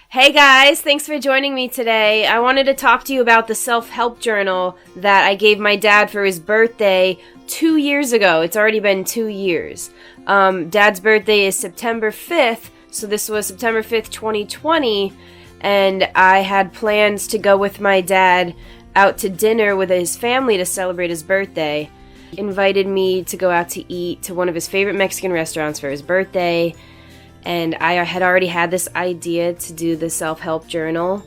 Hey guys, thanks for joining me today. I wanted to talk to you about the self-help journal that I gave my dad for his birthday 2 years ago. It's already been 2 years. Dad's birthday is September 5th, so this was September 5th, 2020, and I had plans to go with my dad out to dinner with his family to celebrate his birthday. He invited me to go out to eat to one of his favorite Mexican restaurants for his birthday. And I had already had this idea to do the self-help journal.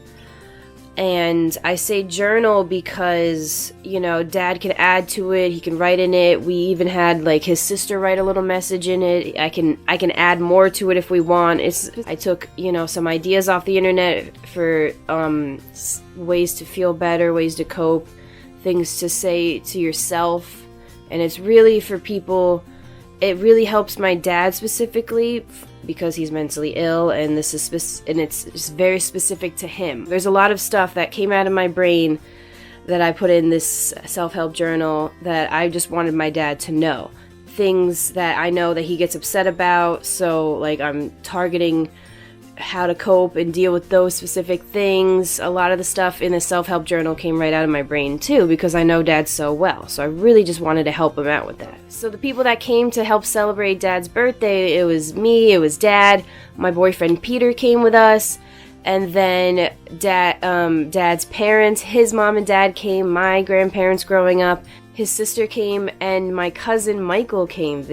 And I say journal because, Dad can add to it, he can write in it. We even had his sister write a little message in it. I can add more to it if we want. I took, some ideas off the internet for ways to feel better, ways to cope, things to say to yourself. And it's really for people. It really helps my dad specifically because he's mentally ill, and it's just very specific to him. There's a lot of stuff that came out of my brain that I put in this self-help journal that I just wanted my dad to know. Things that I know that he gets upset about, so I'm targeting how to cope and deal with those specific things. A lot of the stuff in the self-help journal came right out of my brain too, because I know Dad so well, so I really just wanted to help him out with that. So the people that came to help celebrate Dad's birthday, it was me, it was Dad, my boyfriend Peter came with us, and then Dad's parents, his mom and dad came, my grandparents growing up, his sister came, and my cousin Michael came,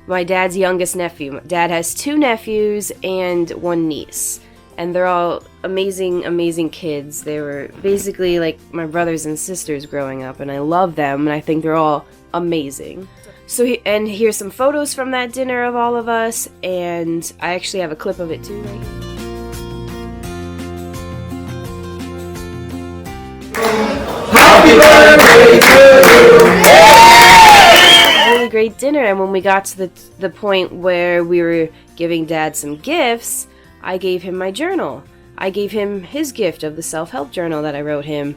my dad's youngest nephew. Dad has 2 nephews and 1 niece. And they're all amazing, amazing kids. They were basically like my brothers and sisters growing up, and I love them, and I think they're all amazing. And here's some photos from that dinner of all of us, and I actually have a clip of it too, right? Happy birthday to you! Really great dinner, and when we got to the point where we were giving Dad some gifts, I gave him my journal. I gave him his gift of the self-help journal that I wrote him,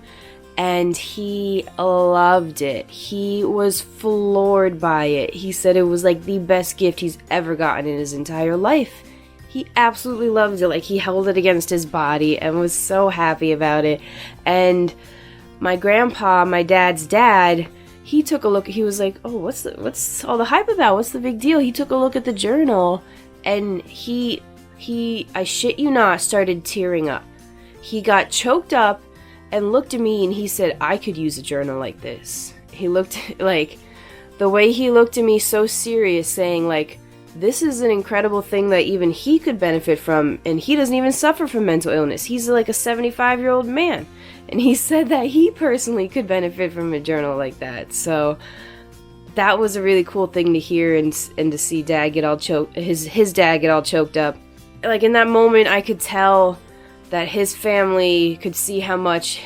and he loved it. He was floored by it. He said it was the best gift he's ever gotten in his entire life. He absolutely loved it. He held it against his body and was so happy about it. And my grandpa, my dad's dad, he took a look. He was like, "Oh, what's all the hype about? What's the big deal?" He took a look at the journal, and he, I shit you not, started tearing up. He got choked up and looked at me, and he said, "I could use a journal like this." He looked the way he looked at me, so serious, saying this is an incredible thing that even he could benefit from, and he doesn't even suffer from mental illness. He's a 75-year-old man. And he said that he personally could benefit from a journal like that. So that was a really cool thing to hear and to see Dad get all choked, his dad get all choked up. In that moment, I could tell that his family could see how much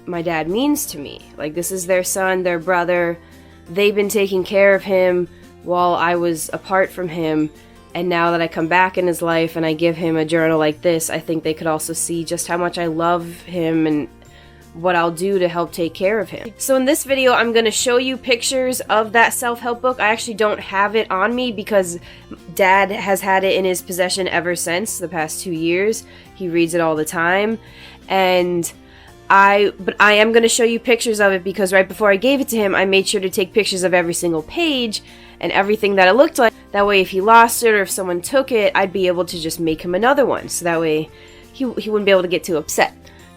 my dad means to me. This is their son, their brother. They've been taking care of him while I was apart from him. And now that I come back in his life and I give him a journal like this, I think they could also see just how much I love him and what I'll do to help take care of him. So in this video, I'm going to show you pictures of that self-help book. I actually don't have it on me because Dad has had it in his possession ever since the past 2 years. He reads it all the time. But I am going to show you pictures of it because right before I gave it to him, I made sure to take pictures of every single page and everything that it looked like. That way, if he lost it or if someone took it, I'd be able to just make him another one. So that way, he wouldn't be able to get too upset.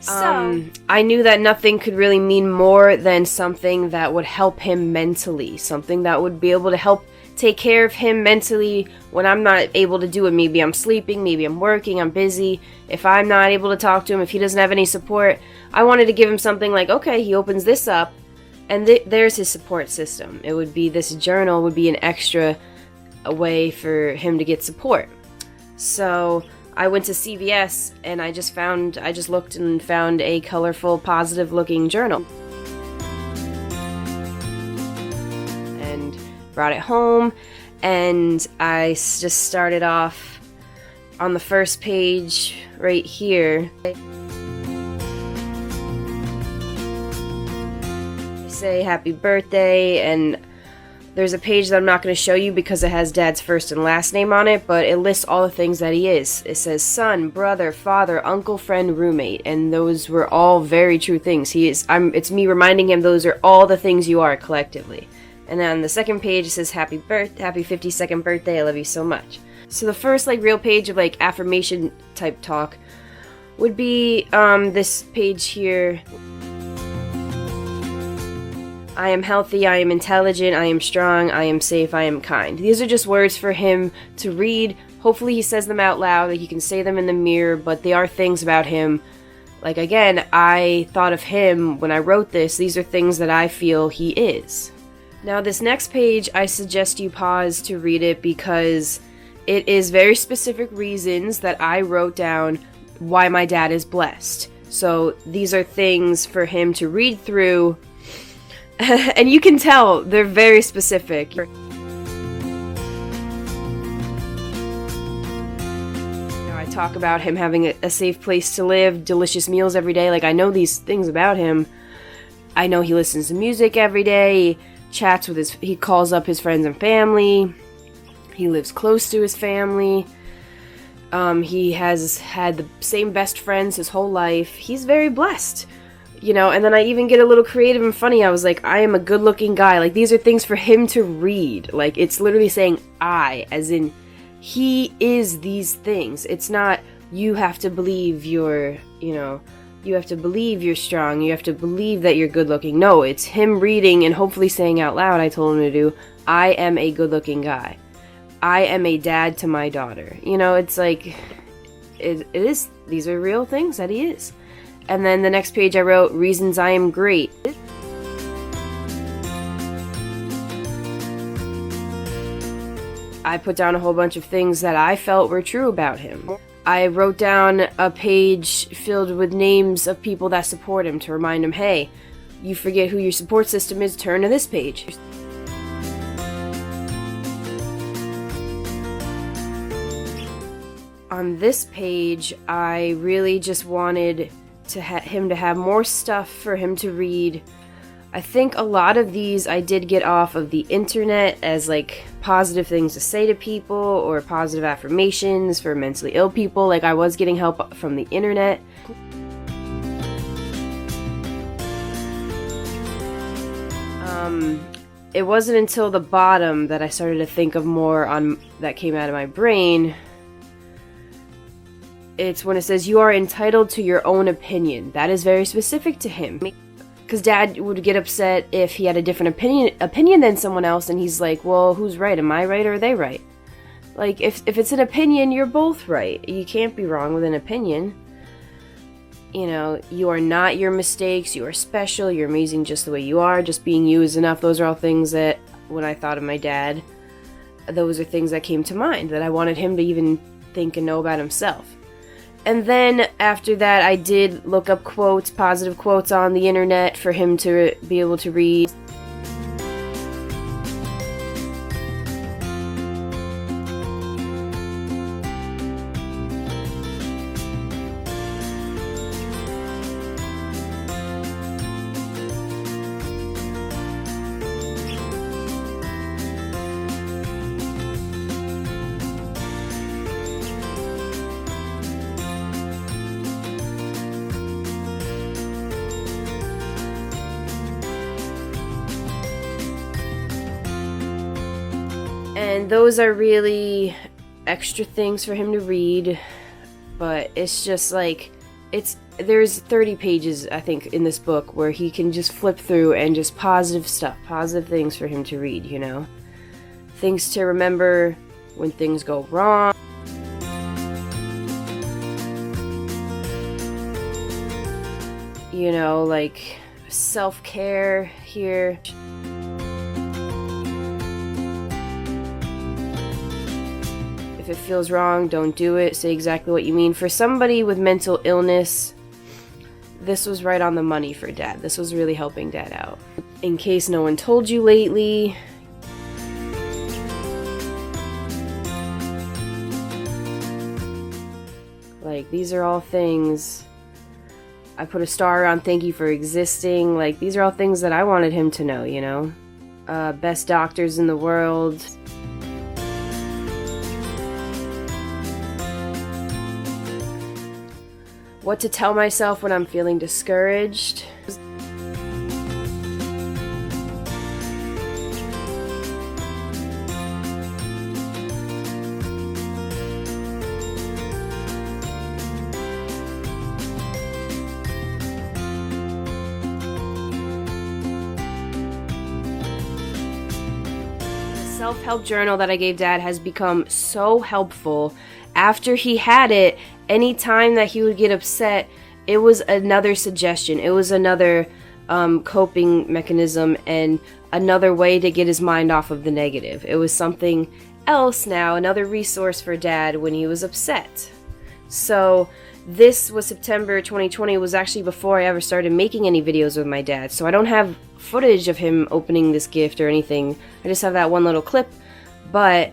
I knew that nothing could really mean more than something that would help him mentally. Something that would be able to help take care of him mentally when I'm not able to do it. Maybe I'm sleeping, maybe I'm working, I'm busy. If I'm not able to talk to him, if he doesn't have any support, I wanted to give him something okay, he opens this up, and there's his support system. It would be, this journal would be an extra way for him to get support. So I went to CVS and I just looked and found a colorful, positive looking journal. And brought it home, and I just started off on the first page right here. I say happy birthday, and There's a page that I'm not going to show you because it has Dad's first and last name on it, but it lists all the things that he is. It says son, brother, father, uncle, friend, roommate, and those were all very true things. It's me reminding him those are all the things you are collectively. And then on the second page it says happy 52nd birthday, I love you so much. So the first real page of affirmation type talk would be this page here. I am healthy, I am intelligent, I am strong, I am safe, I am kind. These are just words for him to read. Hopefully he says them out loud, he can say them in the mirror, but they are things about him. Again, I thought of him when I wrote this. These are things that I feel he is. Now this next page, I suggest you pause to read it because it is very specific reasons that I wrote down why my dad is blessed. So these are things for him to read through. And you can tell they're very specific. I talk about him having a safe place to live, delicious meals every day. I know these things about him. I know he listens to music every day, chats with he calls up his friends and family. He lives close to his family. He has had the same best friends his whole life. He's very blessed. And then I even get a little creative and funny. I was like, I am a good-looking guy. These are things for him to read. It's literally saying I, as in, he is these things. It's not, you have to believe you're, you have to believe you're strong. You have to believe that you're good-looking. No, it's him reading and hopefully saying out loud, I told him to do, I am a good-looking guy. I am a dad to my daughter. It's it is, these are real things that he is. And then the next page I wrote, reasons I am great. I put down a whole bunch of things that I felt were true about him. I wrote down a page filled with names of people that support him to remind him, hey, you forget who your support system is, turn to this page. On this page, I really just wanted him to have more stuff for him to read. I think a lot of these I did get off of the internet as positive things to say to people or positive affirmations for mentally ill people. I was getting help from the internet. It wasn't until the bottom that I started to think of more that came out of my brain. It's when it says, you are entitled to your own opinion. That is very specific to him. Because Dad would get upset if he had a different opinion than someone else, and he's like, well, who's right? Am I right or are they right? If it's an opinion, you're both right. You can't be wrong with an opinion. You are not your mistakes. You are special. You're amazing just the way you are. Just being you is enough. Those are all things that, when I thought of my dad, those are things that came to mind that I wanted him to even think and know about himself. And then after that, I did look up quotes, positive quotes on the internet for him to be able to read. And those are really extra things for him to read, but it's just there's 30 pages, I think, in this book where he can just flip through and just positive stuff, positive things for him to read, Things to remember when things go wrong. Self-care here. If it feels wrong, don't do it. Say exactly what you mean. For somebody with mental illness, this was right on the money for Dad. This was really helping Dad out. In case no one told you lately, these are all things. I put a star around thank you for existing. These are all things that I wanted him to know, best doctors in the world. What to tell myself when I'm feeling discouraged. The self-help journal that I gave Dad has become so helpful. After he had it, anytime that he would get upset, it was another suggestion. It was another coping mechanism and another way to get his mind off of the negative. It was something else now, another resource for Dad when he was upset. So this was September 2020. It was actually before I ever started making any videos with my dad. So I don't have footage of him opening this gift or anything. I just have that one little clip. But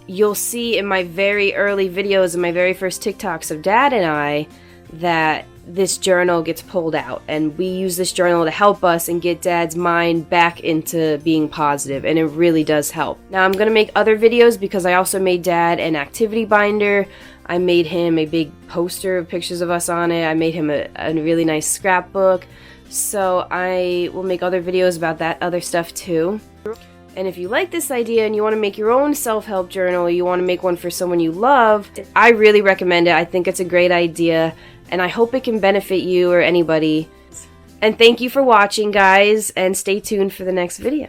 you'll see in my very early videos and my very first TikToks of Dad and I that this journal gets pulled out, and we use this journal to help us and get Dad's mind back into being positive, and it really does help. Now I'm gonna make other videos because I also made Dad an activity binder. I made him a big poster of pictures of us on it. I made him a really nice scrapbook. So I will make other videos about that other stuff too. And if you like this idea and you want to make your own self-help journal, or you want to make one for someone you love, I really recommend it. I think it's a great idea, and I hope it can benefit you or anybody. And thank you for watching, guys, and stay tuned for the next video.